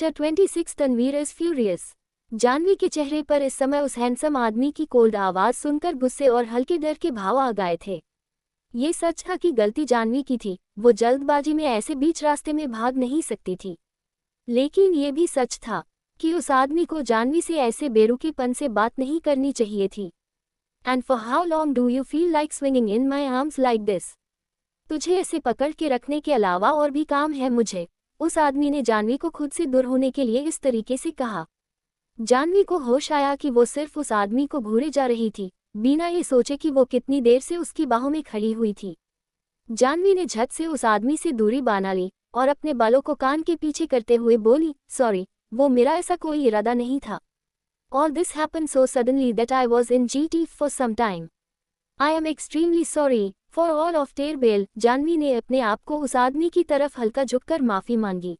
Chapter 26 Tanveer is furious. Janvi के चेहरे पर इस समय उस हैंडसम आदमी की कोल्ड आवाज़ सुनकर गुस्से और हल्के डर के भाव आ गए थे। ये सच था कि गलती जानवी की थी, वो जल्दबाजी में ऐसे बीच रास्ते में भाग नहीं सकती थी। लेकिन ये भी सच था कि उस आदमी को जानवी से ऐसे बेरुखेपन से बात नहीं करनी चाहिए थी। And for how long do you feel like swinging in my arms like this? तुझे ऐसे पकड़ के रखने के अलावा और भी काम है मुझे, उस आदमी ने जानवी को खुद से दूर होने के लिए इस तरीके से कहा। जानवी को होश आया कि वो सिर्फ उस आदमी को घूरे जा रही थी, बिना ये सोचे कि वो कितनी देर से उसकी बाहों में खड़ी हुई थी। जानवी ने झट से उस आदमी से दूरी बना ली और अपने बालों को कान के पीछे करते हुए बोली, सॉरी, वो मेरा ऐसा कोई इरादा नहीं था। All this happen so suddenly that I was in GT for some time. I am extremely sorry for all of terrible. Jhanvi ने अपने आप को उस आदमी की तरफ हल्का झुककर माफी मांगी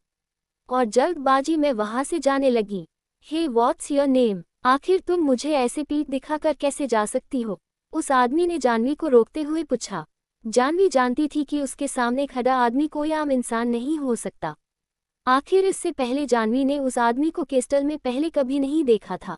और जल्दबाजी में वहां से जाने लगी। Hey what's your name? आखिर तुम मुझे ऐसे पीठ दिखाकर कैसे जा सकती हो? उस आदमी ने जानवी को रोकते हुए पूछा। जानवी जानती थी कि उसके सामने खड़ा आदमी कोई आम इंसान नहीं हो सकता। आखिर इससे पहले जानवी ने उस आदमी को केस्टल में पहले कभी नहीं देखा था।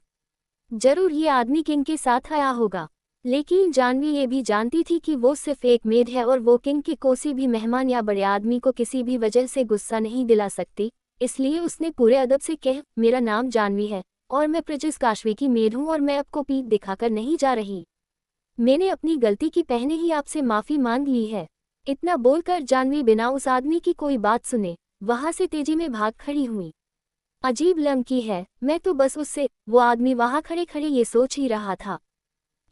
जरूर ये आदमी किंग के साथ आया होगा, लेकिन जानवी ये भी जानती थी कि वो सिर्फ एक मेड है और वो किंग के कोई भी मेहमान या बड़े आदमी को किसी भी वजह से गुस्सा नहीं दिला सकती। इसलिए उसने पूरे अदब से कहा, मेरा नाम जानवी है और मैं प्रिंसेस काशवी की मेड हूँ और मैं आपको पीठ दिखाकर नहीं जा रही। मैंने अपनी गलती की पहले ही आपसे माफ़ी मांग ली है। इतना बोलकर जानवी बिना उस आदमी की कोई बात सुने वहां से तेजी में भाग खड़ी हुई। अजीब लम्की है, मैं तो बस उससे, वो आदमी वहां खड़े खड़े ये सोच ही रहा था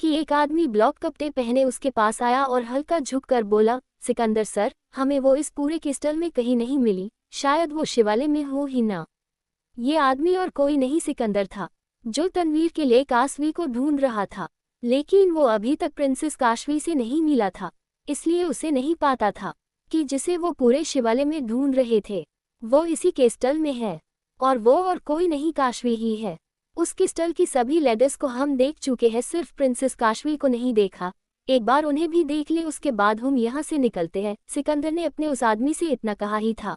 कि एक आदमी ब्लॉक कपड़े पहने उसके पास आया और हल्का झुककर बोला, सिकंदर सर, हमें वो इस पूरे क्रिस्टल में कहीं नहीं मिली, शायद वो शिवालय में हो ही ना। ये आदमी और कोई नहीं सिकंदर था, जो तनवीर के लिए काशवी को ढूंढ रहा था। लेकिन वो अभी तक प्रिंसेस काशवी से नहीं मिला था, इसलिए उसे नहीं पाता था कि जिसे वो पूरे शिवालय में ढूंढ रहे थे वो इसी क्रिस्टल में है, और वो और कोई नहीं काशवी ही है। उस क्रिस्टल की सभी लेडर्स को हम देख चुके हैं, सिर्फ प्रिंसेस काशवी को नहीं देखा। एक बार उन्हें भी देख ले, उसके बाद हम यहाँ से निकलते हैं। सिकंदर ने अपने उस आदमी से इतना कहा ही था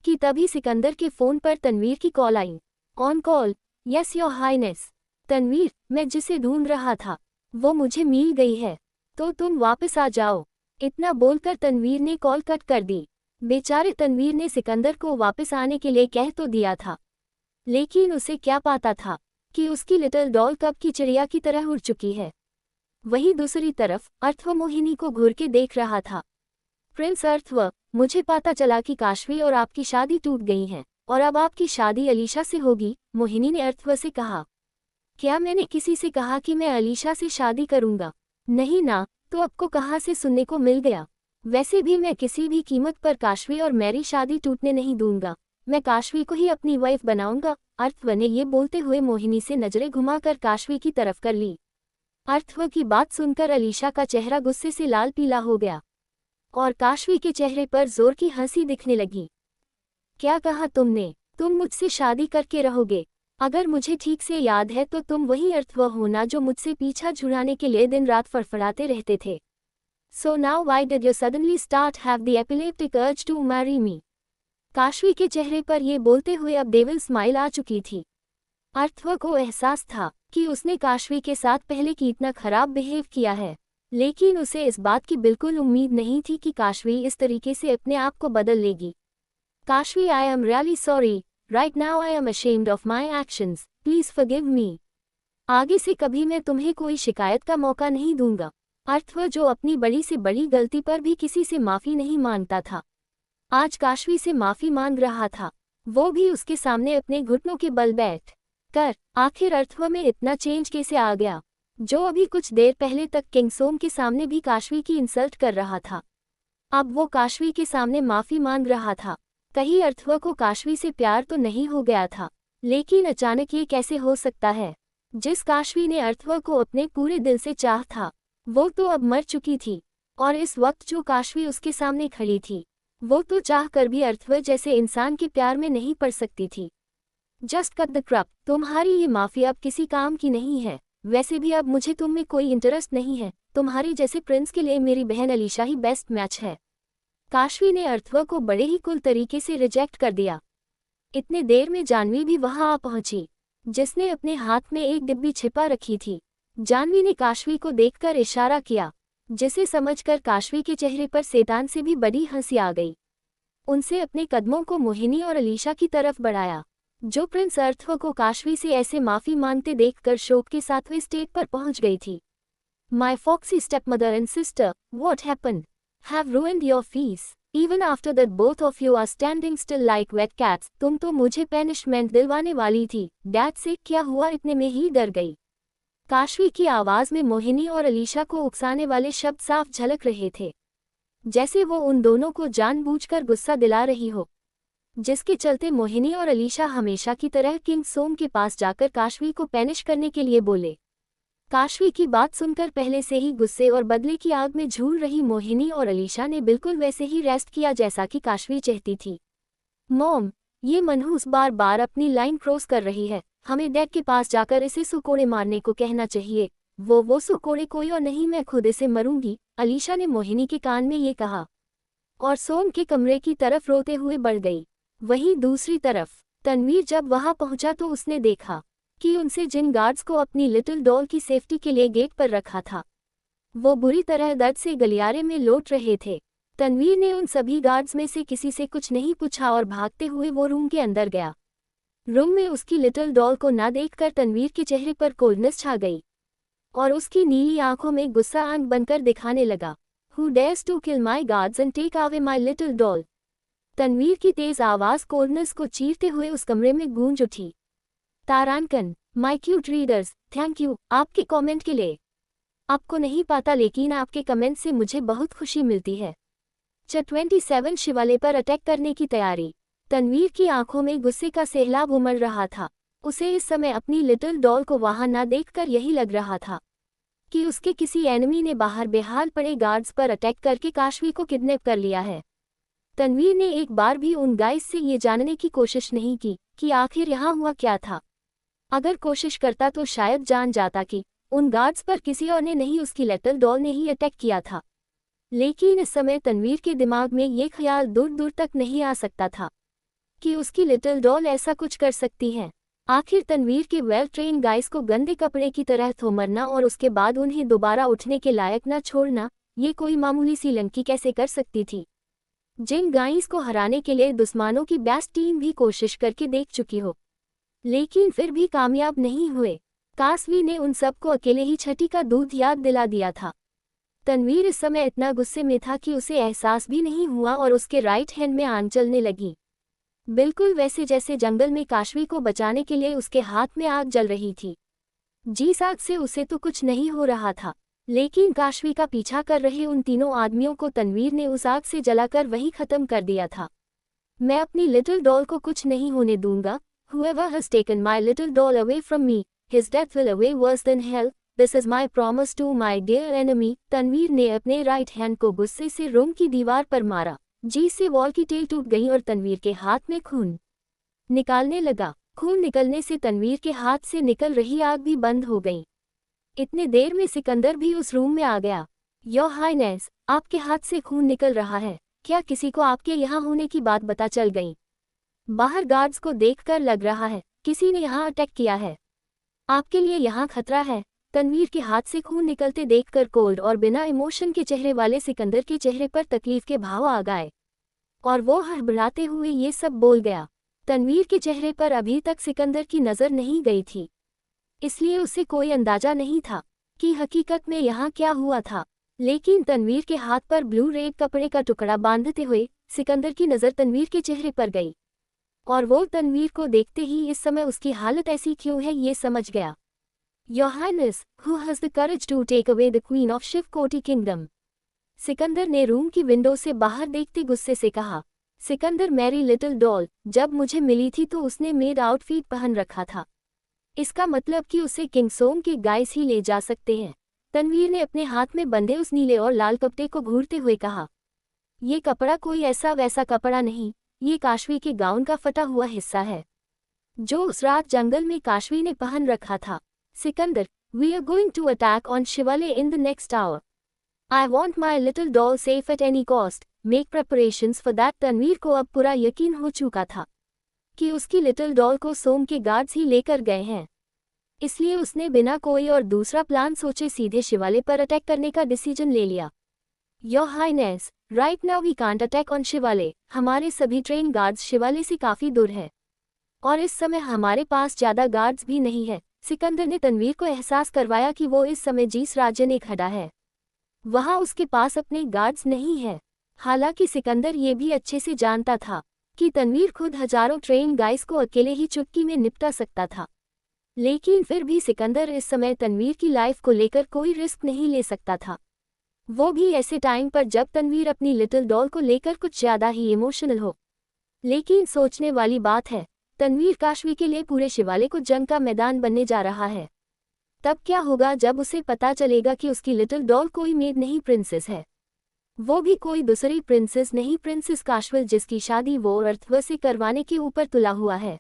कि तभी सिकंदर के फोन पर तनवीर की कॉल आई। On call? Yes your highness. Tanveer, मैं जिसे ढूंढ रहा था वो मुझे मिल गई है, तो तुम वापस आ जाओ। इतना बोलकर तनवीर ने कॉल कट कर दी। बेचारे तनवीर ने सिकंदर को वापस आने के लिए कह तो दिया था, लेकिन उसे क्या पता था कि उसकी लिटिल डॉल कब की चिड़िया की तरह उड़ चुकी है। वहीं दूसरी तरफ अर्थव मोहिनी को घूर के देख रहा था। प्रिंस अर्थव, मुझे पता चला कि काशवी और आपकी शादी टूट गई है और अब आपकी शादी अलीशा से होगी, मोहिनी ने अर्थव से कहा। क्या मैंने किसी से कहा कि मैं अलीशा से शादी करूंगा? नहीं ना, तो आपको कहाँ से सुनने को मिल गया? वैसे भी मैं किसी भी कीमत पर काशवी और मेरी शादी टूटने नहीं दूंगा। मैं काशवी को ही अपनी वाइफ बनाऊंगा। अर्थव ने ये बोलते हुए मोहिनी से नजरें घुमाकर काशवी की तरफ कर ली। अर्थव की बात सुनकर अलीशा का चेहरा गुस्से से लाल पीला हो गया और काशवी के चेहरे पर जोर की हंसी दिखने लगी। क्या कहा तुमने? तुम मुझसे शादी करके रहोगे? अगर मुझे ठीक से याद है तो तुम वही अर्थव हो ना जो मुझसे पीछा छुड़ाने के लिए दिन रात फड़फड़ाते रहते थे। So now why did you suddenly start have the epileptic urge to marry me? Kashvi के चेहरे पर ये बोलते हुए अब डेविल स्माइल आ चुकी थी। अर्थव को एहसास था कि उसने काशवी के साथ पहले की इतना खराब बिहेव किया है, लेकिन उसे इस बात की बिल्कुल उम्मीद नहीं थी कि काशवी इस तरीके से अपने आप को बदल लेगी। Kashvi, I am really sorry, right now I M ashamed of my actions, please forgive me. आगे से कभी मैं तुम्हें कोई शिकायत का मौका नहीं दूंगा। अर्थव, जो अपनी बड़ी से बड़ी गलती पर भी किसी से माफी नहीं मांगता था, आज काशवी से माफी मांग रहा था, वो भी उसके सामने अपने घुटनों के बल बैठ कर। आखिर अर्थव में इतना चेंज कैसे आ गया, जो अभी कुछ देर पहले तक किंगसोम के सामने भी काशवी की इंसल्ट कर रहा था, अब वो काशवी के सामने माफी मांग रहा था। कहीं अर्थव को काशवी से प्यार तो नहीं हो गया था, लेकिन अचानक ये कैसे हो सकता है? जिस काशवी ने अर्थव को अपने पूरे दिल से चाहा था वो तो अब मर चुकी थी, और इस वक्त जो काशवी उसके सामने खड़ी थी वो तो चाह कर भी अर्थव जैसे इंसान के प्यार में नहीं पड़ सकती थी। जस्ट कट द क्रप, तुम्हारी ये माफी अब किसी काम की नहीं है। वैसे भी अब मुझे तुम में कोई इंटरेस्ट नहीं है, तुम्हारे जैसे प्रिंस के लिए मेरी बहन अलीशा ही बेस्ट मैच है। काशवी ने अर्थव को बड़े ही कुल तरीके से रिजेक्ट कर दिया। इतने देर में जानवी भी वहां आ पहुंची, जिसने अपने हाथ में एक डिब्बी छिपा रखी थी। जानवी ने काशवी को देखकर इशारा किया, जिसे समझकर काशवी के चेहरे पर शैतान से भी बड़ी हंसी आ गई। उनसे अपने कदमों को मोहिनी और अलीशा की तरफ बढ़ाया, जो प्रिंस अर्थव को काशवी से ऐसे माफी मांगते देखकर शोक के साथ वे स्टेज पर पहुंच गई थी। My foxy stepmother and sister, what happened? Have ruined your feast. Even after that both of you are standing still like wet cats. तुम तो मुझे पेनिशमेंट दिलवाने वाली थी। डैड से क्या हुआ इतने में ही डर गई। काशवी की आवाज में मोहिनी और अलीशा को उकसाने वाले शब्द साफ झलक रहे थे, जैसे वो उन दोनों को जानबूझकर गुस्सा दिला रही हो, जिसके चलते मोहिनी और अलीशा हमेशा की तरह किंग सोम के पास जाकर काशवी को पेनिश करने के लिए बोले। काशवी की बात सुनकर पहले से ही गुस्से और बदले की आग में झूल रही मोहिनी और अलीशा ने बिल्कुल वैसे ही रेस्ट किया जैसा कि काशवी चाहती थी। मॉम, ये मनहूस बार बार अपनी लाइन क्रॉस कर रही है, हमें डैड के पास जाकर इसे सुकोड़े मारने को कहना चाहिए। वो सुकोड़े कोई और नहीं, मैं खुद इसे मरूंगी, अलीशा ने मोहिनी के कान में ये कहा और सोम के कमरे की तरफ रोते हुए बढ़ गई। वहीं दूसरी तरफ तनवीर जब वहां पहुंचा तो उसने देखा कि उनसे जिन गार्ड्स को अपनी लिटिल डॉल की सेफ्टी के लिए गेट पर रखा था, वो बुरी तरह दर्द से गलियारे में लौट रहे थे। तनवीर ने उन सभी गार्ड्स में से किसी से कुछ नहीं पूछा और भागते हुए वो रूम के अंदर गया। रूम में उसकी लिटिल डॉल को ना देखकर तनवीर के चेहरे पर कोल्डनेस छा गई और उसकी नीली आंखों में गुस्सा आंख बनकर दिखाने लगा। Who dares to kill my guards and take away my little doll? Tanveer की तेज आवाज कोल्डनेस को चीरते हुए उस कमरे में गूंज उठी। तारांकन, my cute readers, thank you आपके कमेंट के लिए। आपको नहीं पता लेकिन आपके कमेंट से मुझे बहुत खुशी मिलती है। 27 शिवाले पर अटैक करने की तैयारी। तनवीर की आंखों में गुस्से का सैलाब उमड़ रहा था। उसे इस समय अपनी लिटिल डॉल को वहां ना देखकर यही लग रहा था कि उसके किसी एनिमी ने बाहर बेहाल पड़े गार्ड्स पर अटैक करके काशवी को किडनैप कर लिया है। तनवीर ने एक बार भी उन गाइस से ये जानने की कोशिश नहीं की कि आखिर यहाँ हुआ क्या था। अगर कोशिश करता तो शायद जान जाता कि उन गार्ड्स पर किसी और ने नहीं, उसकी लिटिल डॉल ने ही अटैक किया था। लेकिन इस समय तनवीर के दिमाग में ये ख्याल दूर दूर तक नहीं आ सकता था कि उसकी लिटिल डॉल ऐसा कुछ कर सकती है। आखिर तनवीर के वेल ट्रेन गाइस को गंदे कपड़े की तरह थोमरना और उसके बाद उन्हें दोबारा उठने के लायक न छोड़ना, ये कोई मामूली सी लड़की कैसे कर सकती थी। जिन गाइस को हराने के लिए दुश्मनों की बेस्ट टीम भी कोशिश करके देख चुकी हो, लेकिन फिर भी कामयाब नहीं हुए। काशवी ने उन सबको अकेले ही छठी का दूध याद दिला दिया था। तनवीर इस समय इतना गुस्से में था कि उसे एहसास भी नहीं हुआ और उसके राइट हैंड में आग जलने लगी, बिल्कुल वैसे जैसे जंगल में काशवी को बचाने के लिए उसके हाथ में आग जल रही थी। जिस आग से उसे तो कुछ नहीं हो रहा था, लेकिन काशवी का पीछा कर रहे उन तीनों आदमियों को तनवीर ने उस आग से जलाकर वहीं खत्म कर दिया था। मैं अपनी लिटिल डॉल को कुछ नहीं होने दूंगा। Whoever has taken my little doll away from me, his death will away worse than hell. This is my promise to my dear enemy. Tanveer ने अपने राइट हैंड को गुस्से से रूम की दीवार पर मारा, जिससे वॉल की टेल टूट गई और तनवीर के हाथ में खून निकालने लगा। खून निकलने से तनवीर के हाथ से निकल रही आग भी बंद हो गई। इतने देर में सिकंदर भी उस रूम में आ गया। योर हाइनेस, आपके हाथ से खून निकल रहा है, क्या किसी को आपके यहाँ होने की बात पता चल गई? बाहर गार्ड्स को देखकर लग रहा है किसी ने यहाँ अटैक किया है। आपके लिए यहाँ खतरा है। तनवीर के हाथ से खून निकलते देखकर कोल्ड और बिना इमोशन के चेहरे वाले सिकंदर के चेहरे पर तकलीफ के भाव आ गए और वो हड़बड़ाते हुए ये सब बोल गया। तनवीर के चेहरे पर अभी तक सिकंदर की नज़र नहीं गई थी, इसलिए उसे कोई अंदाजा नहीं था कि हकीकत में यहाँ क्या हुआ था। लेकिन तनवीर के हाथ पर ब्लू रेड कपड़े का टुकड़ा बांधते हुए सिकंदर की नज़र तनवीर के चेहरे पर गई और वो तनवीर को देखते ही इस समय उसकी हालत ऐसी क्यों है ये समझ गया। Your Highness, who has the courage to take away the Queen of Shivakoti Kingdom? Sikandar ने रूम की विंडो से बाहर देखते गुस्से से कहा। सिकंदर, मेरी लिटिल डॉल जब मुझे मिली थी तो उसने मेड आउटफिट पहन रखा था, इसका मतलब कि उसे किंग सोम के गाइस ही ले जा सकते हैं। तनवीर ने अपने हाथ में बंधे उस नीले और लाल कपड़े को घूरते हुए कहा। ये कपड़ा कोई ऐसा वैसा कपड़ा नहीं, ये काशवी के गाउन का फटा हुआ हिस्सा है जो उस रात जंगल में काशवी ने पहन रखा था। Sikandar, we are going to attack on शिवाले in the next hour. I want my little doll safe at any cost. Make preparations for that. Tanveer को अब पूरा यकीन हो चुका था कि उसकी लिटिल डॉल को सोम के गार्ड्स ही लेकर गए हैं। इसलिए उसने बिना कोई और दूसरा प्लान सोचे सीधे शिवाले पर अटैक करने का डिसीजन ले लिया। Your highness, right now we can't attack on Shivale. हमारे सभी ट्रेन गार्ड्स शिवाले से काफी दूर है और इस समय हमारे पास ज्यादा गार्ड्स भी नहीं है। सिकंदर ने तनवीर को एहसास करवाया कि वो इस समय जीस राज्य ने खड़ा है, वहां उसके पास अपने गार्ड्स नहीं है। हालांकि सिकंदर ये भी अच्छे से जानता था कि तनवीर खुद हजारों ट्रेन गाइस को अकेले ही चुटकी में निपटा सकता था, लेकिन फिर भी सिकंदर इस समय तनवीर की लाइफ को लेकर कोई रिस्क नहीं ले सकता था, वो भी ऐसे टाइम पर जब तनवीर अपनी लिटिल डॉल को लेकर कुछ ज्यादा ही इमोशनल हो। लेकिन सोचने वाली बात है, तनवीर काशवी के लिए पूरे शिवाले को जंग का मैदान बनने जा रहा है। तब क्या होगा जब उसे पता चलेगा कि उसकी लिटिल डॉल कोई मेड नहीं प्रिंसेस है, वो भी कोई दूसरी प्रिंसेस नहीं, प्रिंसेस काशविल जिसकी शादी वो अर्थव से करवाने के ऊपर तुला हुआ है।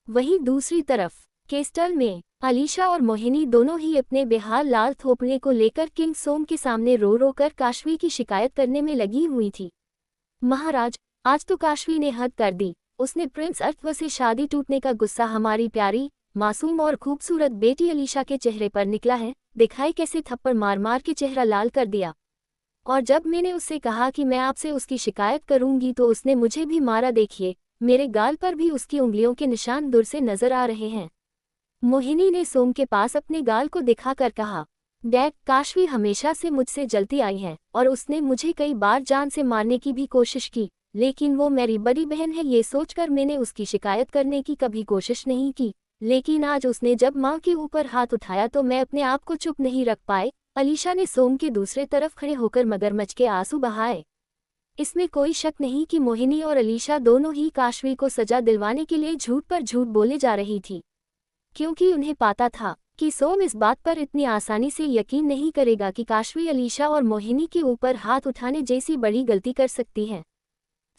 वहीं दूसरी तरफ केस्टल में अलीशा और मोहिनी दोनों ही अपने बेहाल लाल थोपने को लेकर किंग सोम के सामने रो रो कर काशवी की शिकायत करने में लगी हुई थी। महाराज, आज तो काशवी ने हद कर दी, उसने प्रिंस अर्थव से शादी टूटने का गुस्सा हमारी प्यारी मासूम और खूबसूरत बेटी अलीशा के चेहरे पर निकला है। दिखाई कैसे थप्पड़ मार मार के चेहरा लाल कर दिया, और जब मैंने उससे कहा कि मैं आपसे उसकी शिकायत करूंगी तो उसने मुझे भी मारा। देखिए, मेरे गाल पर भी उसकी उंगलियों के निशान दूर से नजर आ रहे हैं। मोहिनी ने सोम के पास अपने गाल को दिखाकर कहा, डैड, काशवी हमेशा से मुझसे जलती आई है और उसने मुझे कई बार जान से मारने की भी कोशिश की, लेकिन वो मेरी बड़ी बहन है ये सोचकर मैंने उसकी शिकायत करने की कभी कोशिश नहीं की। लेकिन आज उसने जब माँ के ऊपर हाथ उठाया तो मैं अपने आप को चुप नहीं रख पाए। अलीशा ने सोम के दूसरे तरफ खड़े होकर मगरमच्छ के आंसू बहाए। इसमें कोई शक नहीं कि मोहिनी और अलीशा दोनों ही काशवी को सजा दिलवाने के लिए झूठ पर झूठ बोले जा रही थी, क्योंकि उन्हें पता था कि सोम इस बात पर इतनी आसानी से यकीन नहीं करेगा कि काशवी अलीशा और मोहिनी के ऊपर हाथ उठाने जैसी बड़ी गलती कर सकती है।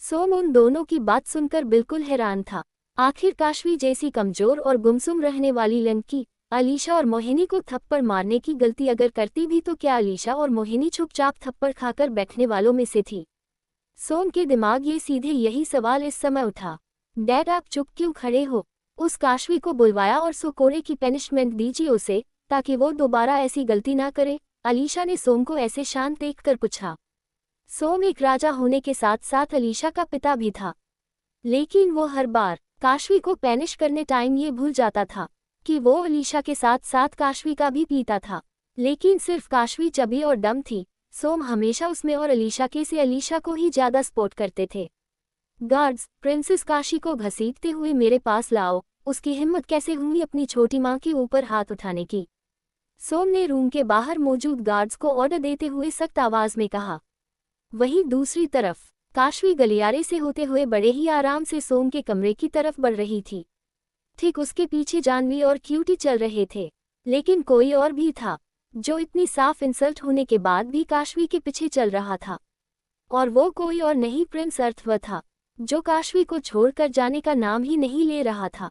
सोम उन दोनों की बात सुनकर बिल्कुल हैरान था। आखिर काशवी जैसी कमजोर और गुमसुम रहने वाली लड़की अलीशा और मोहिनी को थप्पड़ मारने की गलती अगर करती भी तो क्या अलीशा और मोहिनी चुपचाप थप्पड़ खाकर बैठने वालों में से थी? सोम के दिमाग ये सीधे यही सवाल इस समय उठा। डैड, आप चुप क्यों खड़े हो? उस काशवी को बुलवाया और सुकोड़े की पनिशमेंट दीजिए उसे, ताकि वो दोबारा ऐसी गलती ना करे। अलीशा ने सोम को ऐसे शांत देखकर पूछा। सोम एक राजा होने के साथ साथ अलीशा का पिता भी था, लेकिन वो हर बार काशवी को पैनिश करने टाइम ये भूल जाता था कि वो अलीशा के साथ साथ काशवी का भी पीता था। लेकिन सिर्फ काशवी चबी और डम थी, सोम हमेशा उसमें और अलीशा के से अलीशा को ही ज्यादा सपोर्ट करते थे। गार्ड्स, प्रिंसेस काशी को घसीटते हुए मेरे पास लाओ। उसकी हिम्मत कैसे हुई अपनी छोटी माँ के ऊपर हाथ उठाने की? सोम ने रूम के बाहर मौजूद गार्ड्स को ऑर्डर देते हुए सख्त आवाज में कहा। वहीं दूसरी तरफ काशवी गलियारे से होते हुए बड़े ही आराम से सोम के कमरे की तरफ बढ़ रही थी। ठीक उसके पीछे जानवी और क्यूटी चल रहे थे, लेकिन कोई और भी था जो इतनी साफ इंसल्ट होने के बाद भी काशवी के पीछे चल रहा था, और वो कोई और नहीं प्रिंस अर्थव था, जो काशवी को छोड़कर जाने का नाम ही नहीं ले रहा था।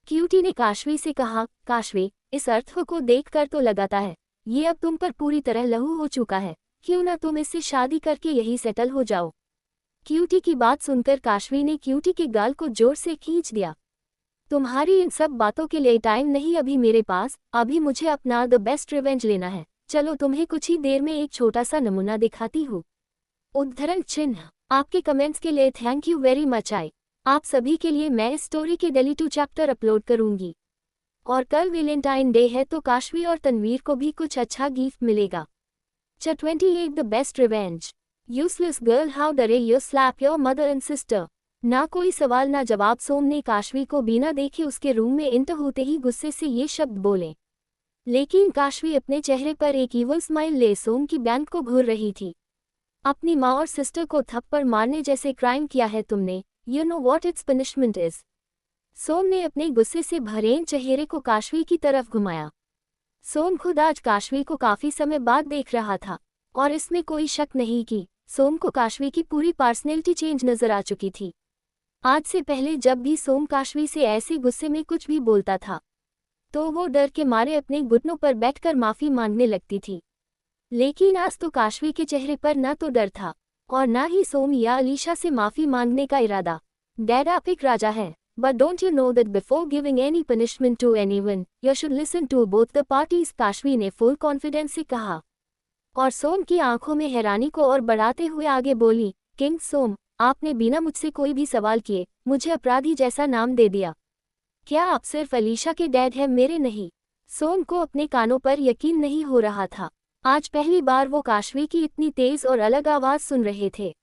क्यूटी ने काशवी से कहा, काशवी, इस अर्थव को देखकर तो लगाता है ये अब तुम पर पूरी तरह लहू हो चुका है, क्यों ना तुम इससे शादी करके यही सेटल हो जाओ। क्यूटी की बात सुनकर काशवी ने क्यूटी के गाल को जोर से खींच दिया। तुम्हारी इन सब बातों के लिए टाइम नहीं अभी मेरे पास, अभी मुझे अपना द बेस्ट रिवेंज लेना है। चलो तुम्हें कुछ ही देर में एक छोटा सा नमूना दिखाती हूँ। उद्धरण चिन्ह। आपके कमेंट्स के लिए थैंक यू वेरी मच। आप सभी के लिए मैं इस स्टोरी के डेली 2 चैप्टर अपलोड करूंगी, और कल वैलेंटाइन डे है तो काशवी और तनवीर को भी कुछ अच्छा गिफ्ट मिलेगा। 28 the best revenge. Useless girl, how dare you slap your mother and sister. ना कोई सवाल ना जवाब, सोम ने काशवी को बिना देखे उसके रूम में एंटर होते ही गुस्से से ये शब्द बोले। लेकिन काशवी अपने चेहरे पर एक ईवल स्माइल ले सोम की बैंक को घूर रही थी। अपनी माँ और सिस्टर को थप्पड़ मारने जैसे क्राइम किया है तुमने, you know what it's punishment is. Som ने अपने गुस्से से भरे चेहरे को काशवी की तरफ घुमाया। सोम खुद आज काशवी को काफी समय बाद देख रहा था, और इसमें कोई शक नहीं कि सोम को काशवी की पूरी पर्सनैलिटी चेंज नजर आ चुकी थी। आज से पहले जब भी सोम काशवी से ऐसे गुस्से में कुछ भी बोलता था तो वो डर के मारे अपने घुटनों पर बैठकर माफी मांगने लगती थी, लेकिन आज तो काशवी के चेहरे पर न तो डर था और न ही सोम या अलीशा से माफी मांगने का इरादा। डैड, आप एक राजा हैं, But don't you know that before giving any punishment to anyone, you should listen to both the parties? Kashvi ने फुल कॉन्फिडेंस से कहा। और सोम की आंखों में हैरानी को और बढ़ाते हुए आगे बोली, किंग सोम, आपने बिना मुझसे कोई भी सवाल किए मुझे अपराधी जैसा नाम दे दिया। क्या आप सिर्फ अलीशा के डैड हैं, मेरे नहीं? सोम को अपने कानों पर यकीन नहीं हो रहा था। आज पहली बार वो काशवी की इतनी तेज और अलग आवाज़ सुन रहे थे,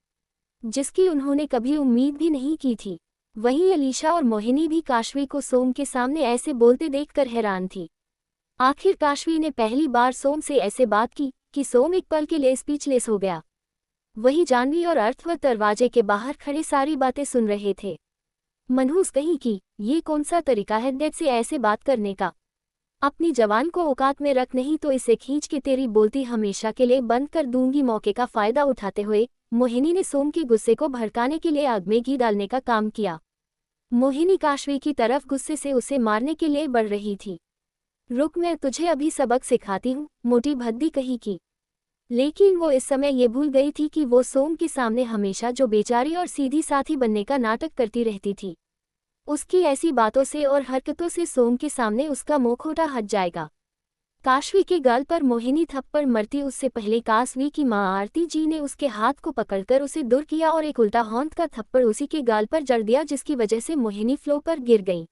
जिसकी उन्होंने कभी उम्मीद भी नहीं की थी। वहीं अलीशा और मोहिनी भी काशवी को सोम के सामने ऐसे बोलते देखकर हैरान थी। आखिर काशवी ने पहली बार सोम से ऐसे बात की कि सोम एक पल के लिए स्पीचलेस हो गया। वही जानवी और अर्थवत दरवाजे के बाहर खड़े सारी बातें सुन रहे थे। मनहूस कहीं की, ये कौन सा तरीका है डैड से ऐसे बात करने का? अपनी जवान को औकात में रख, नहीं तो इसे खींच के तेरी बोलती हमेशा के लिए बंद कर दूंगी। मौके का फायदा उठाते हुए मोहिनी ने सोम के गुस्से को भड़काने के लिए आग में घी डालने का काम किया। मोहिनी काशवी की तरफ गुस्से से उसे मारने के लिए बढ़ रही थी। रुक, मैं तुझे अभी सबक सिखाती हूँ, मोटी भद्दी कहीं की। लेकिन वो इस समय ये भूल गई थी कि वो सोम के सामने हमेशा जो बेचारी और सीधी साथी बनने का नाटक करती रहती थी, उसकी ऐसी बातों से और हरकतों से सोम के सामने उसका मुखौटा हट जाएगा। काशवी के गाल पर मोहिनी थप्पड़ मरती उससे पहले काशवी की मां आरती जी ने उसके हाथ को पकड़कर उसे दूर किया और एक उल्टा हौंद का थप्पड़ उसी के गाल पर जड़ दिया, जिसकी वजह से मोहिनी फ्लो पर गिर गई।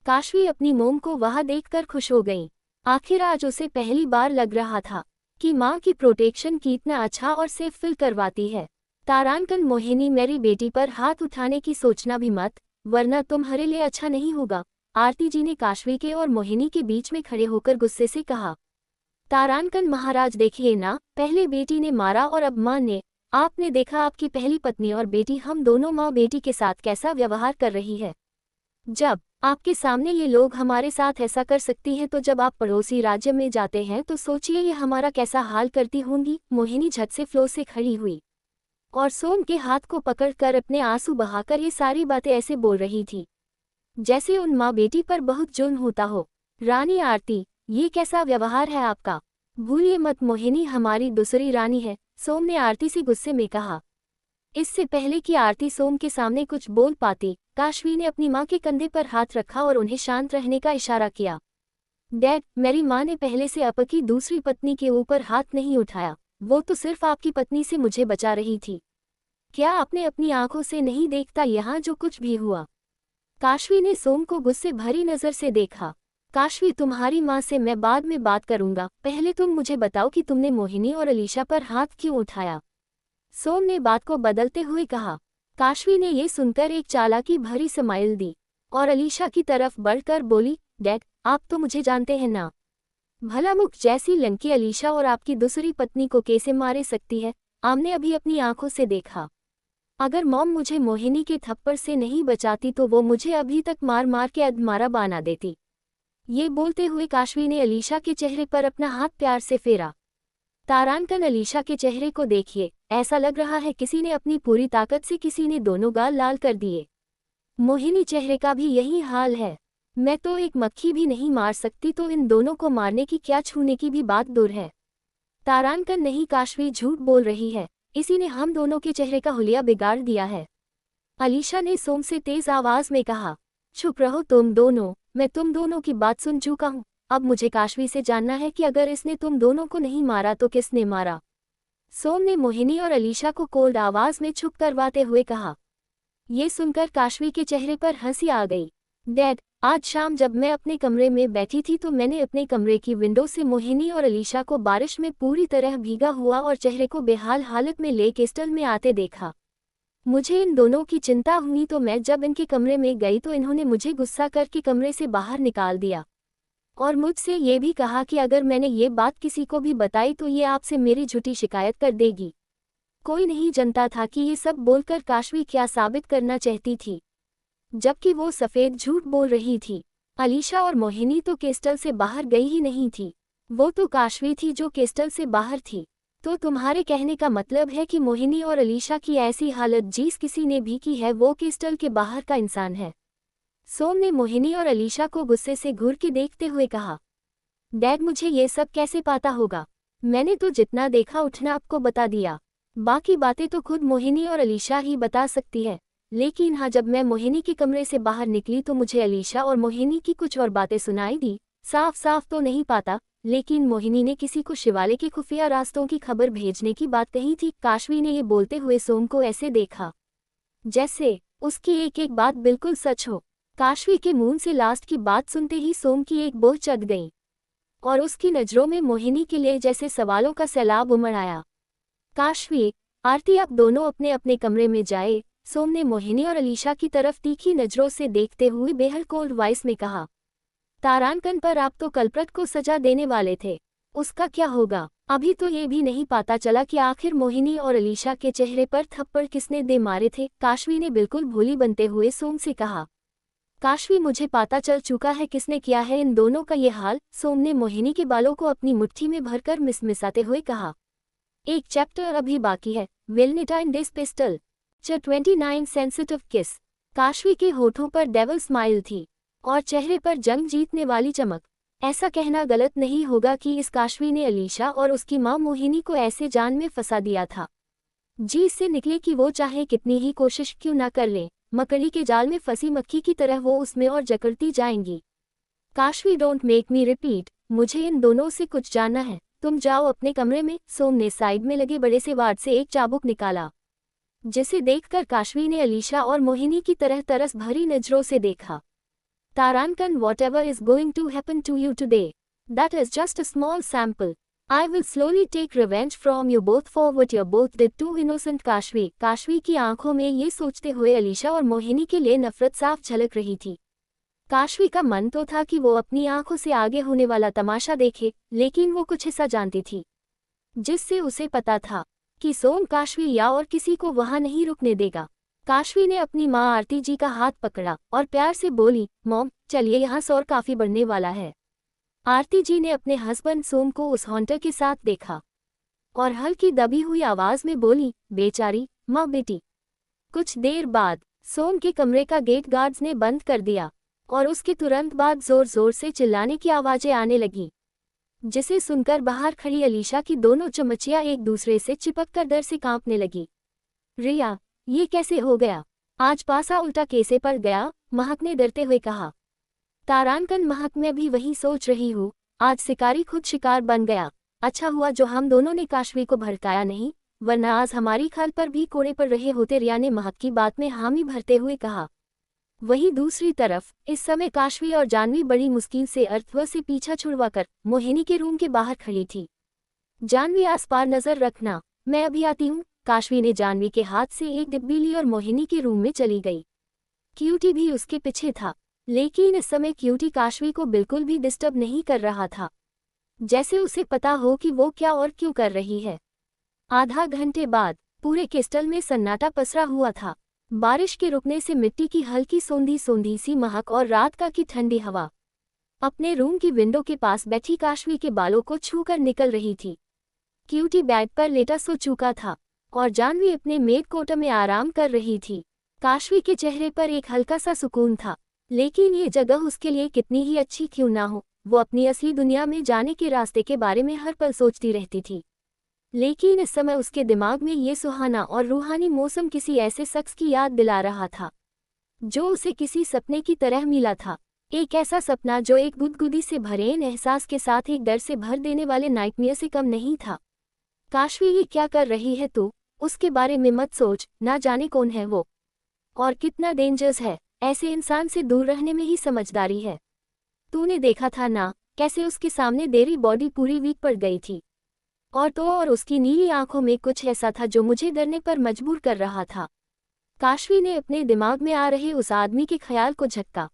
काशवी अपनी मोम को वहां देखकर खुश हो गई। आखिर आज उसे पहली बार लग रहा था कि माँ की प्रोटेक्शन कितना अच्छा और सेफ फील करवाती है। तारांकन, मोहिनी, मेरी बेटी पर हाथ उठाने की सोचना भी मत, वरना तुम्हारे लिए अच्छा नहीं होगा, आरती जी ने काशवी के और मोहिनी के बीच में खड़े होकर गुस्से से कहा। तारांकन महाराज, देखिए ना, पहले बेटी ने मारा और अब माँ ने। आपने देखा आपकी पहली पत्नी और बेटी, हम दोनों माँ बेटी के साथ कैसा व्यवहार कर रही है। जब आपके सामने ये लोग हमारे साथ ऐसा कर सकती हैं, तो जब आप पड़ोसी राज्य में जाते हैं तो सोचिए ये हमारा कैसा हाल करती होंगी। मोहिनी झट से फ्लो से खड़ी हुई और सोम के हाथ को पकड़कर अपने आंसू बहाकर ये सारी बातें ऐसे बोल रही थी जैसे उन माँ बेटी पर बहुत जुल्म होता हो। रानी आरती, ये कैसा व्यवहार है आपका? भूलिए मत, मोहिनी हमारी दूसरी रानी है, सोम ने आरती से गुस्से में कहा। इससे पहले कि आरती सोम के सामने कुछ बोल पाती, काशवी ने अपनी माँ के कंधे पर हाथ रखा और उन्हें शांत रहने का इशारा किया। डैड, मेरी माँ ने पहले से आपकी दूसरी पत्नी के ऊपर हाथ नहीं उठाया, वो तो सिर्फ आपकी पत्नी से मुझे बचा रही थी। क्या आपने अपनी आंखों से नहीं देखता यहाँ जो कुछ भी हुआ? काशवी ने सोम को गुस्से भरी नजर से देखा। काशवी, तुम्हारी माँ से मैं बाद में बात करूंगा, पहले तुम मुझे बताओ कि तुमने मोहिनी और अलीशा पर हाथ क्यों उठाया? सोम ने बात को बदलते हुए कहा। काशवी ने ये सुनकर एक चालाकी भरी स्माइल दी और अलीशा की तरफ बढ़कर बोली, डैड, आप तो मुझे जानते हैं ना, भला मुख जैसी लंकी अलीशा और आपकी दूसरी पत्नी को कैसे मारे सकती है? आमने अभी अपनी आंखों से देखा। अगर मॉम मुझे मोहिनी के थप्पड़ से नहीं बचाती तो वो मुझे अभी तक मार मार के अधमारा बना देती। ये बोलते हुए काशवी ने अलीशा के चेहरे पर अपना हाथ प्यार से फेरा। तारांकन, अलीशा के चेहरे को देखिए, ऐसा लग रहा है किसी ने अपनी पूरी ताकत से किसी ने दोनों गाल लाल कर दिए। मोहिनी चेहरे का भी यही हाल है। मैं तो एक मक्खी भी नहीं मार सकती, तो इन दोनों को मारने की क्या, छूने की भी बात दूर है। तारांकन, नहीं, काशवी झूठ बोल रही है, इसी ने हम दोनों के चेहरे का हुलिया बिगाड़ दिया है। अलीशा ने सोम से तेज आवाज में कहा। चुप रहो तुम दोनों, मैं तुम दोनों की बात सुन चुका हूँ। अब मुझे काशवी से जानना है कि अगर इसने तुम दोनों को नहीं मारा तो किसने मारा? सोम ने मोहिनी और अलीशा को कोल्ड आवाज में चुप करवाते हुए कहा। ये सुनकर काशवी के चेहरे पर हंसी आ गई। डैड, आज शाम जब मैं अपने कमरे में बैठी थी तो मैंने अपने कमरे की विंडो से मोहिनी और अलीशा को बारिश में पूरी तरह भीगा हुआ और चेहरे को बेहाल हालत में लेक स्टल में आते देखा। मुझे इन दोनों की चिंता हुई, तो मैं जब इनके कमरे में गई तो इन्होंने मुझे गुस्सा करके कमरे से बाहर निकाल दिया और मुझसे ये भी कहा कि अगर मैंने ये बात किसी को भी बताई तो ये आपसे मेरी झूठी शिकायत कर देगी। कोई नहीं जानता था कि ये सब बोलकर काशवी क्या साबित करना चाहती थी, जबकि वो सफ़ेद झूठ बोल रही थी। अलीशा और मोहिनी तो केस्टल से बाहर गई ही नहीं थी, वो तो काशवी थी जो केस्टल से बाहर थी। तो तुम्हारे कहने का मतलब है कि मोहिनी और अलीशा की ऐसी हालत जिस किसी ने भी की है वो केस्टल के बाहर का इंसान है? सोम ने मोहिनी और अलीशा को गुस्से से घूर के देखते हुए कहा। डैड, मुझे ये सब कैसे पता होगा? मैंने तो जितना देखा उठना आपको बता दिया, बाकी बातें तो खुद मोहिनी और अलीशा ही बता सकती है। लेकिन हाँ, जब मैं मोहिनी के कमरे से बाहर निकली तो मुझे अलीशा और मोहिनी की कुछ और बातें सुनाई दी। साफ साफ तो नहीं पाता, लेकिन मोहिनी ने किसी को शिवालय के खुफिया रास्तों की खबर भेजने की बात कही थी। काशवी ने ये बोलते हुए सोम को ऐसे देखा जैसे उसकी एक एक बात बिल्कुल सच हो। काशवी के मुंह से लास्ट की बात सुनते ही सोम की एक बोझ चढ़ गई और उसकी नजरों में मोहिनी के लिए जैसे सवालों का सैलाब उमड़ आया। काशवी, आरती, आप दोनों अपने अपने कमरे में जाए, सोम ने मोहिनी और अलीशा की तरफ तीखी नजरों से देखते हुए बेहद कोल्ड वॉइस में कहा। तारांकन पर आप तो कल्प्रिट को सजा देने वाले थे, उसका क्या होगा? अभी तो ये भी नहीं पता चला कि आखिर मोहिनी और अलीशा के चेहरे पर थप्पड़ किसने दे मारे थे। काशवी ने बिल्कुल भोली बनते हुए सोम से कहा। काशवी, मुझे पता चल चुका है किसने किया है इन दोनों का ये हाल, सोम ने मोहिनी के बालों को अपनी मुट्ठी में भरकर मिसमिसाते हुए कहा। एक चैप्टर अभी बाकी है, वेलनेटाइन दिस पिस्टल। 29 सेंसिटिव किस। काशवी के होठों पर डेविल स्माइल थी और चेहरे पर जंग जीतने वाली चमक। ऐसा कहना गलत नहीं होगा कि इस काशवी ने अलीशा और उसकी मां मोहिनी को ऐसे जान में फंसा दिया था। जी से निकले कि वो चाहे कितनी ही कोशिश क्यों ना कर ले, मकड़ी के जाल में फंसी मक्खी की तरह वो उसमें और जकड़ती जाएंगी। Kashvi, don't make me repeat, मुझे इन दोनों से कुछ जानना है। तुम जाओ अपने कमरे में। सोम ने साइड में लगे बड़े से वार्ड से एक चाबुक निकाला, जिसे देखकर काशवी ने अलीशा और मोहिनी की तरह तरस भरी नजरों से देखा। तारांकन, whatever is going to happen to you today, that is just a small sample. I will slowly take revenge from you both for what you both did to innocent Kashvi. Kashvi की आंखों में ये सोचते हुए अलीशा और मोहिनी के लिए नफरत साफ झलक रही थी। काशवी का मन तो था कि वो अपनी आंखों से आगे होने वाला तमाशा देखे, लेकिन वो कुछ ऐसा जानती थी जिससे उसे पता था कि सोम काशवी या और किसी को वहां नहीं रुकने देगा। काशवी ने अपनी मां आरती जी का हाथ पकड़ा और प्यार से बोली, मॉम, चलिए, यहाँ शोर काफी बढ़ने वाला है। आरती जी ने अपने हस्बैंड सोम को उस हॉन्टर के साथ देखा और हल्की दबी हुई आवाज में बोली, बेचारी माँ बेटी। कुछ देर बाद सोम के कमरे का गेट गार्ड्स ने बंद कर दिया और उसके तुरंत बाद जोर जोर से चिल्लाने की आवाजें आने लगी, जिसे सुनकर बाहर खड़ी अलीशा की दोनों चमचियां एक दूसरे से चिपककर डर से कांपने लगी। रिया, ये कैसे हो गया? आज पासा उल्टा कैसे पड़ गया? महक ने डरते हुए कहा। तारांकन, महक, मैं भी वही सोच रही हूँ, आज शिकारी खुद शिकार बन गया। अच्छा हुआ जो हम दोनों ने काशवी को भड़काया नहीं, वरना आज हमारी खाल पर भी कोड़े पड़ रहे होते, रिया ने महक की बात में हामी भरते हुए कहा। वहीं दूसरी तरफ इस समय काशवी और जानवी बड़ी मुश्किल से अर्थव से पीछा छुड़वाकर मोहिनी के रूम के बाहर खड़ी थी। जानवी, आस पार नजर रखना, मैं अभी आती हूँ। काशवी ने जानवी के हाथ से एक डिब्बी ली और मोहिनी के रूम में चली गई। क्यूटी भी उसके पीछे था, लेकिन इस समय क्यूटी काशवी को बिल्कुल भी डिस्टर्ब नहीं कर रहा था, जैसे उसे पता हो कि वो क्या और क्यों कर रही है। आधा घंटे बाद पूरे क्रिस्टल में सन्नाटा पसरा हुआ था। बारिश के रुकने से मिट्टी की हल्की सोंधी सोंधी सी महक और रात का की ठंडी हवा अपने रूम की विंडो के पास बैठी काशवी के बालों को छूकर निकल रही थी। क्यूटी बेड पर लेटा सो चुका था और जानवी अपने मेड कोट में आराम कर रही थी। काशवी के चेहरे पर एक हल्का सा सुकून था, लेकिन ये जगह उसके लिए कितनी ही अच्छी क्यों ना हो, वो अपनी असली दुनिया में जाने के रास्ते के बारे में हर पल सोचती रहती थी। लेकिन इस समय उसके दिमाग में ये सुहाना और रूहानी मौसम किसी ऐसे शख्स की याद दिला रहा था जो उसे किसी सपने की तरह मिला था। एक ऐसा सपना जो एक गुदगुदी से भरे इन एहसास के साथ एक डर से भर देने वाले नाइटमेयर से कम नहीं था। काशवी, ये क्या कर रही है तू? उसके बारे में मत सोच, ना जाने कौन है वो और कितना डेंजरस है। ऐसे इंसान से दूर रहने में ही समझदारी है। तूने देखा था ना कैसे उसके सामने तेरी बॉडी पूरी वीक पड़ गई थी, और उसकी नीली आंखों में कुछ ऐसा था जो मुझे डरने पर मजबूर कर रहा था। काशवी ने अपने दिमाग में आ रहे उस आदमी के ख्याल को झटका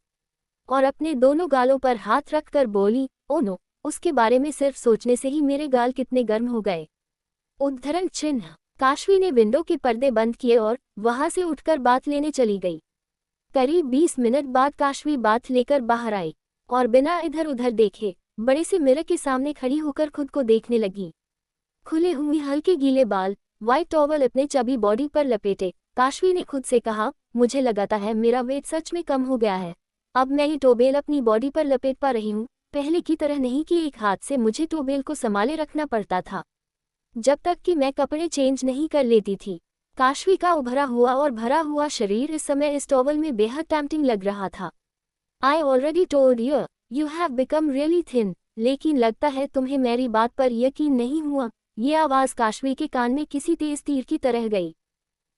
और अपने दोनों गालों पर हाथ रखकर बोली, ओ नो, उसके बारे में सिर्फ सोचने से ही मेरे गाल कितने गर्म हो गए। उद्धरण चिन्ह। काशवी ने विंडो के पर्दे बंद किए और वहां से उठकर बात लेने चली गई। करीब 20 मिनट बाद काशवी बात लेकर बाहर आई और बिना इधर उधर देखे बड़े से मिरर के सामने खड़ी होकर खुद को देखने लगी। खुले हुए हल्के गीले बाल, व्हाइट टॉवल अपने चबी बॉडी पर लपेटे, काशवी ने खुद से कहा, मुझे लगाता है मेरा वेट सच में कम हो गया है। अब मैं ये टोबेल अपनी बॉडी पर लपेट पा रही हूँ, पहले की तरह नहीं कि एक हाथ से मुझे टोबेल को संभाले रखना पड़ता था जब तक कि मैं कपड़े चेंज नहीं कर लेती थी। काशवी का उभरा हुआ और भरा हुआ शरीर इस समय इस टॉवल में बेहद टेम्पटिंग लग रहा था। I already told you have become really thin, लेकिन लगता है तुम्हें मेरी बात पर यकीन नहीं हुआ। ये आवाज़ काशवी के कान में किसी तेज तीर की तरह गई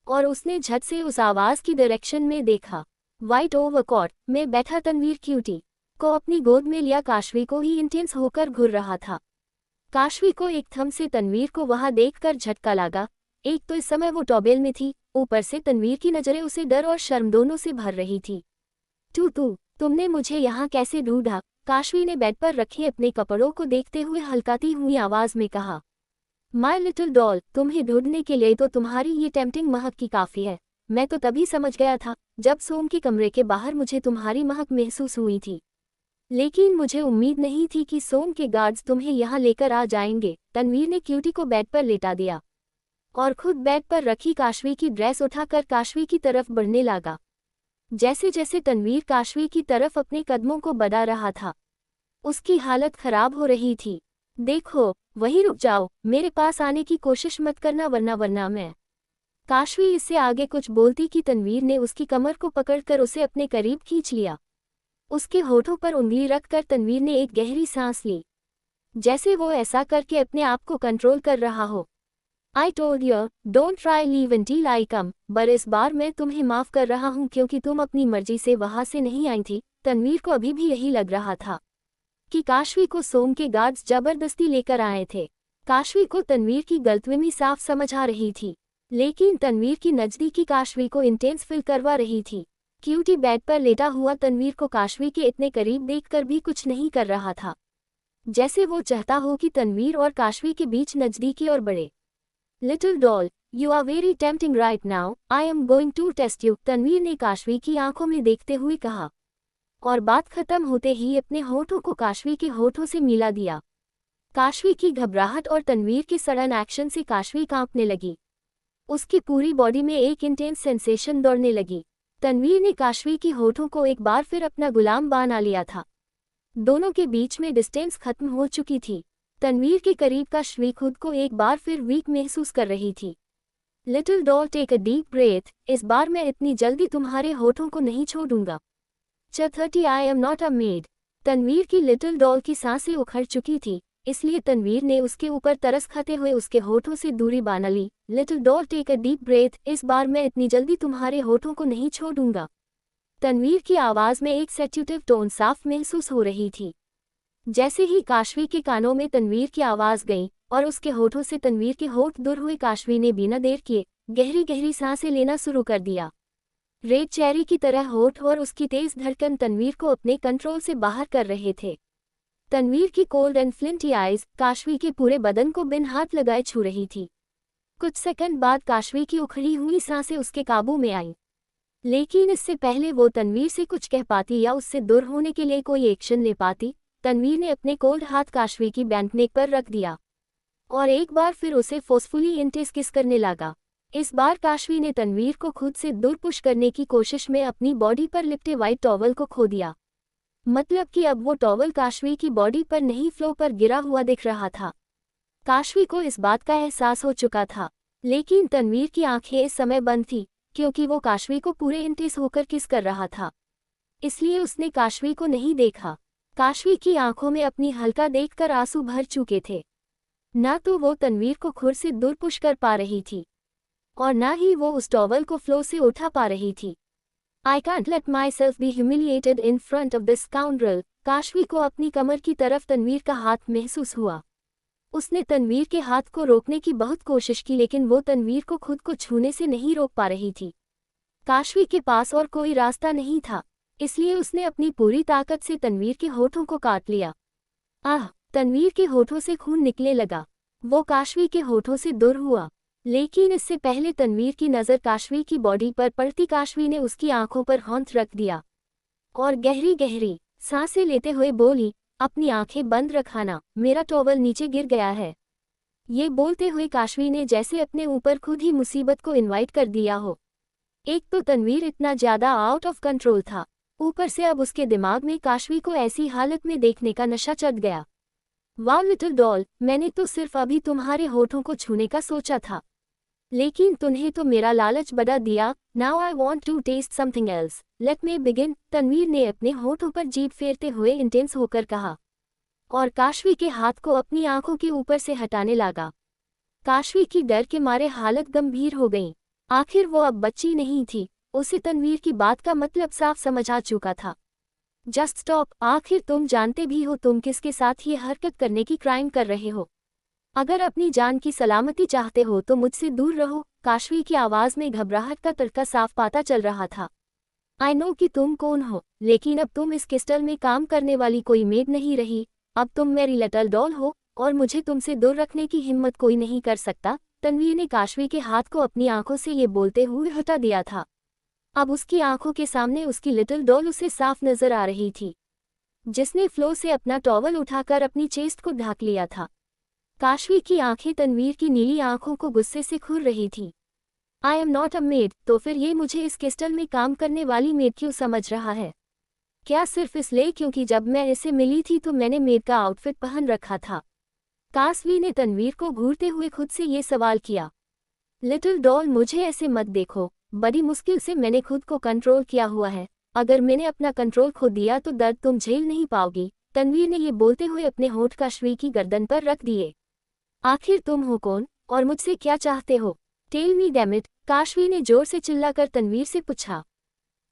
और उसने झट से उस आवाज़ की डायरेक्शन में देखा। वाइट ओवरकोट में बैठा तनवीर क्यूटी को अपनी गोद में लिया काशवी को ही इंटेंस होकर घूर रहा था। काशवी को एक थम से तनवीर को वहां देखकर झटका लगा। एक तो इस समय वो टॉवेल में थी, ऊपर से तनवीर की नजरें उसे डर और शर्म दोनों से भर रही थी। तुमने मुझे यहाँ कैसे ढूंढा? काशवी ने बेड पर रखे अपने कपड़ों को देखते हुए हल्काती हुई आवाज में कहा। माय लिटिल डॉल, तुम्हें ढूंढने के लिए तो तुम्हारी ये टेम्पटिंग महक की काफ़ी है। मैं तो तभी समझ गया था जब सोम के कमरे के बाहर मुझे तुम्हारी महक महसूस हुई थी, लेकिन मुझे उम्मीद नहीं थी कि सोम के गार्ड्स तुम्हें यहाँ लेकर आ जाएंगे। तनवीर ने क्यूटी को बेड पर लेटा दिया और खुद बेड पर रखी काशवी की ड्रेस उठाकर काशवी की तरफ बढ़ने लगा। जैसे जैसे तनवीर काशवी की तरफ अपने कदमों को बढ़ा रहा था, उसकी हालत खराब हो रही थी। देखो, वहीं रुक जाओ, मेरे पास आने की कोशिश मत करना वरना मैं। काशवी इससे आगे कुछ बोलती कि तनवीर ने उसकी कमर को पकड़कर उसे अपने करीब खींच लिया। उसके होठों पर उंगली रखकर तनवीर ने एक गहरी सांस ली, जैसे वो ऐसा करके अपने आप को कंट्रोल कर रहा हो। I told you don't try leave until I come, पर इस बार मैं तुम्हें माफ कर रहा हूँ क्योंकि तुम अपनी मर्जी से वहां से नहीं आई थी। तनवीर को अभी भी यही लग रहा था कि काशवी को सोम के गार्ड्स जबरदस्ती लेकर आए थे। काशवी को तनवीर की गलतफहमी साफ समझ आ रही थी, लेकिन तनवीर की नज़दीकी काशवी को इंटेंस फील करवा रही थी। क्यूटी बेड पर लेटा हुआ तनवीर को काशवी के इतने करीब देखकर भी कुछ नहीं कर रहा था, जैसे वो चाहता हो कि तनवीर और काशवी के बीच नज़दीकी और बढ़े। Little doll, you are very tempting right now, I am going to test you, Tanveer ने काशवी की आंखों में देखते हुए कहा, और बात खत्म होते ही अपने होठों को काशवी के होठों से मिला दिया। काशवी की घबराहट और तनवीर के सडन एक्शन से काशवी कांपने लगी। उसकी पूरी बॉडी में एक इंटेंस सेंसेशन दौड़ने लगी। तनवीर ने काशवी की होठों को एक बार फिर अपना गुलाम बना लिया था। दोनों के बीच में डिस्टेंस खत्म हो चुकी थी। तनवीर के करीब काशवी खुद को एक बार फिर वीक महसूस कर रही थी। Little doll, take a deep breath, इस बार मैं इतनी जल्दी तुम्हारे होठों को नहीं छोड़ूंगा। 30 I am not a maid. Tanveer की लिटिल डॉल की सांसें उखड़ चुकी थी, इसलिए तनवीर ने उसके ऊपर तरस खाते हुए उसके होठों से दूरी बना ली। Little doll, take a deep breath, इस बार मैं इतनी जल्दी तुम्हारे होठों को नहीं छोड़ूंगा। तनवीर की आवाज़ में एक सेड्यूटिव टोन साफ महसूस हो रही थी। जैसे ही काशवी के कानों में तनवीर की आवाज़ गई और उसके होठों से तनवीर के होठ दूर हुए, काशवी ने बिना देर किए गहरी गहरी सांसें लेना शुरू कर दिया। रेड चेरी की तरह होठ और उसकी तेज धड़कन तनवीर को अपने कंट्रोल से बाहर कर रहे थे। तनवीर की कोल्ड एंड फ्लिंटी आइज काशवी के पूरे बदन को बिन हाथ लगाए छू रही थी। कुछ सेकंड बाद काशवी की उखड़ी हुई सांसें उसके काबू में आईं, लेकिन इससे पहले वो तनवीर से कुछ कह पाती या उससे दूर होने के लिए कोई एक्शन ले पाती, तनवीर ने अपने कोल्ड हाथ काशवी की बैंकनेक पर रख दिया और एक बार फिर उसे फोर्सफुली इंटेस किस करने लगा। इस बार काशवी ने तनवीर को खुद से दूर पुश करने की कोशिश में अपनी बॉडी पर लिपटे व्हाइट टॉवल को खो दिया। मतलब कि अब वो टॉवल काशवी की बॉडी पर नहीं, फ्लो पर गिरा हुआ दिख रहा था। काशवी को इस बात का एहसास हो चुका था, लेकिन तनवीर की आंखें इस समय बंद थी क्योंकि वो काशवी को पूरे इंटेस होकर किस कर रहा था, इसलिए उसने काशवी को नहीं देखा। काशवी की आंखों में अपनी हल्का देखकर आंसू भर चुके थे। ना तो वो तनवीर को खुद से दूर पुश कर पा रही थी और ना ही वो उस टॉवल को फ्लो से उठा पा रही थी। I can't let myself be humiliated in front of this scoundrel. Kashvi को अपनी कमर की तरफ तनवीर का हाथ महसूस हुआ। उसने तनवीर के हाथ को रोकने की बहुत कोशिश की, लेकिन वो तनवीर को खुद को छूने से नहीं रोक पा रही थी। काशवी के पास और कोई रास्ता नहीं था, इसलिए उसने अपनी पूरी ताकत से तनवीर के होठों को काट लिया। आह! तनवीर के होठों से खून निकलने लगा। वो काशवी के होठों से दूर हुआ, लेकिन इससे पहले तनवीर की नज़र काशवी की बॉडी पर पड़ती, काशवी ने उसकी आंखों पर हाथ रख दिया और गहरी गहरी सांसें लेते हुए बोली, अपनी आंखें बंद रखना, मेरा टॉवल नीचे गिर गया है। ये बोलते हुए काशवी ने जैसे अपने ऊपर खुद ही मुसीबत को इनवाइट कर दिया हो। एक तो तनवीर इतना ज़्यादा आउट ऑफ कंट्रोल था, ऊपर से अब उसके दिमाग में काशवी को ऐसी हालत में देखने का नशा चढ़ गया। वाह लिटिल डॉल, मैंने तो सिर्फ अभी तुम्हारे होठों को छूने का सोचा था। लेकिन तुम्हें तो मेरा लालच बढ़ा दिया। Now I want to test something else, let me begin, Tanveer ने अपने होठों पर जीभ फेरते हुए इंटेंस होकर कहा, और काशवी के हाथ को अपनी आंखों के ऊपर से हटाने लगा। काशवी की डर के मारे हालत गंभीर हो गई। आखिर वो अब बच्ची नहीं थी, उसे तनवीर की बात का मतलब साफ समझ आ चुका था। जस्ट स्टॉप, आखिर तुम जानते भी हो तुम किसके साथ ये हरकत करने की क्राइम कर रहे हो। अगर अपनी जान की सलामती चाहते हो तो मुझसे दूर रहो। काशवी की आवाज़ में घबराहट का तड़का साफ पता चल रहा था। आई नो कि तुम कौन हो, लेकिन अब तुम इस क्रिस्टल में काम करने वाली कोई मेड नहीं रही। अब तुम मेरी लिटिल डॉल हो और मुझे तुमसे दूर रखने की हिम्मत कोई नहीं कर सकता। तनवीर ने काशवी के हाथ को अपनी आंखों से ये बोलते हुए हटा दिया था। अब उसकी आंखों के सामने उसकी लिटिल डॉल उसे साफ नजर आ रही थी, जिसने फ्लो से अपना टॉवल उठाकर अपनी चेस्ट को ढक लिया था। काशवी की आंखें तनवीर की नीली आंखों को गुस्से से खुर रही थी। आई एम नॉट अ मेड, तो फिर ये मुझे इस क्रिस्टल में काम करने वाली मेड क्यों समझ रहा है? क्या सिर्फ इसलिए क्योंकि जब मैं इसे मिली थी तो मैंने मेड का आउटफिट पहन रखा था? काशवी ने तनवीर को घूरते हुए खुद से ये सवाल किया। लिटिल डॉल, मुझे ऐसे मत देखो, बड़ी मुश्किल से मैंने खुद को कंट्रोल किया हुआ है। अगर मैंने अपना कंट्रोल खो दिया तो दर्द तुम झेल नहीं पाओगी। तनवीर ने ये बोलते हुए अपने होठ काशवी की गर्दन पर रख दिए। आखिर तुम हो कौन और मुझसे क्या चाहते हो? Tell me damn it, Kashvi ने जोर से चिल्लाकर तनवीर से पूछा।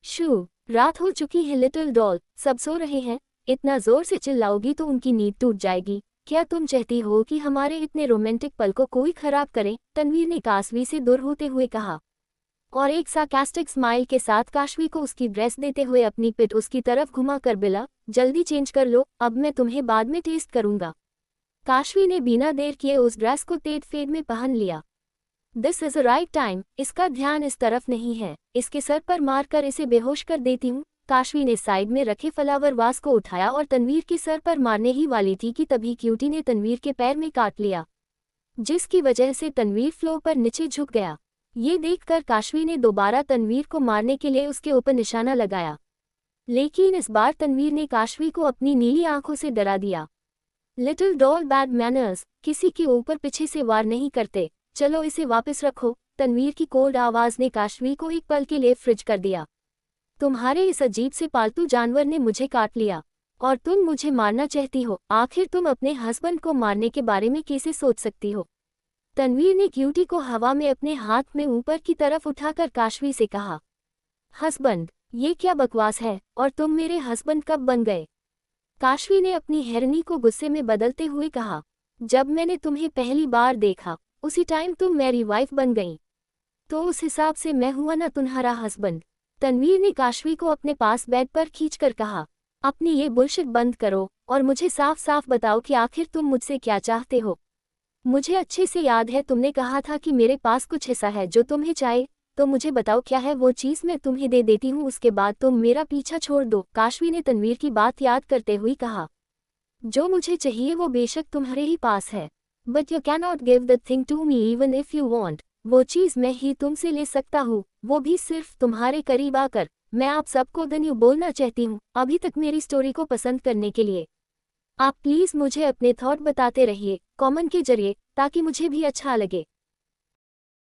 शू, रात हो चुकी है लिटिल डॉल, सब सो रहे हैं। इतना जोर से चिल्लाओगी तो उनकी नींद टूट जाएगी। क्या तुम चाहती हो कि हमारे इतने रोमांटिक पल को कोई खराब करे? तनवीर ने काशवी से दूर होते हुए कहा, और एक सार्कास्टिक स्माइल के साथ काशवी को उसकी ड्रेस देते हुए अपनी पिठ उसकी तरफ घुमा कर बिला, जल्दी चेंज कर लो, अब मैं तुम्हें बाद में टेस्ट करूंगा। काशवी ने बिना देर किए उस ड्रेस को तेज फेड में पहन लिया। This is a right time, इसका ध्यान इस तरफ नहीं है, इसके सर पर मारकर इसे बेहोश कर देती हूँ। काशवी ने साइड में रखे फ्लावर वास को उठाया और तनवीर के सर पर मारने ही वाली थी कि तभी क्यूटी ने तनवीर के पैर में काट लिया, जिसकी वजह से तनवीर फ्लोर पर नीचे झुक गया। ये देखकर काशवी ने दोबारा तनवीर को मारने के लिए उसके ऊपर निशाना लगाया, लेकिन इस बार तनवीर ने काशवी को अपनी नीली आंखों से डरा दिया। लिटिल डॉल, बैड मैनर्स, किसी के ऊपर पीछे से वार नहीं करते, चलो इसे वापस रखो। तनवीर की कोल्ड आवाज़ ने काशवी को एक पल के लिए फ्रिज कर दिया। तुम्हारे इस अजीब से पालतू जानवर ने मुझे काट लिया और तुम मुझे मारना चाहती हो? आखिर तुम अपने हस्बैंड को मारने के बारे में कैसे सोच सकती हो? तनवीर ने क्यूटी को हवा में अपने हाथ में ऊपर की तरफ उठाकर काशवी से कहा। हस्बैंड, ये क्या बकवास है, और तुम मेरे हस्बैंड कब बन गए? काशवी ने अपनी हैरनी को गुस्से में बदलते हुए कहा, जब मैंने तुम्हें पहली बार देखा उसी टाइम तुम मेरी वाइफ बन गई, तो उस हिसाब से मैं हुआ ना तुम्हारा हस्बैंड। तनवीर ने काशवी को अपने पास बेड पर खींचकर कहा, अपनी ये बुलशिट बंद करो और मुझे साफ साफ बताओ कि आखिर तुम मुझसे क्या चाहते हो। मुझे अच्छे से याद है तुमने कहा था कि मेरे पास कुछ ऐसा है जो तुम्हें चाहिए, तो मुझे बताओ क्या है वो चीज़, मैं तुम्हें दे देती हूँ, उसके बाद तुम मेरा पीछा छोड़ दो। काशवी ने तनवीर की बात याद करते हुए कहा, जो मुझे चाहिए वो बेशक तुम्हारे ही पास है, but you can not give the thing to me even if you want. वो चीज़ मैं ही तुमसे ले सकता हूँ, वो भी सिर्फ तुम्हारे करीब आकर। मैं आप सबको धन्यवाद बोलना चाहती हूँ अभी तक मेरी स्टोरी को पसंद करने के लिए। आप प्लीज़ मुझे अपने थॉट बताते रहिए कमेंट के जरिए, ताकि मुझे भी अच्छा लगे।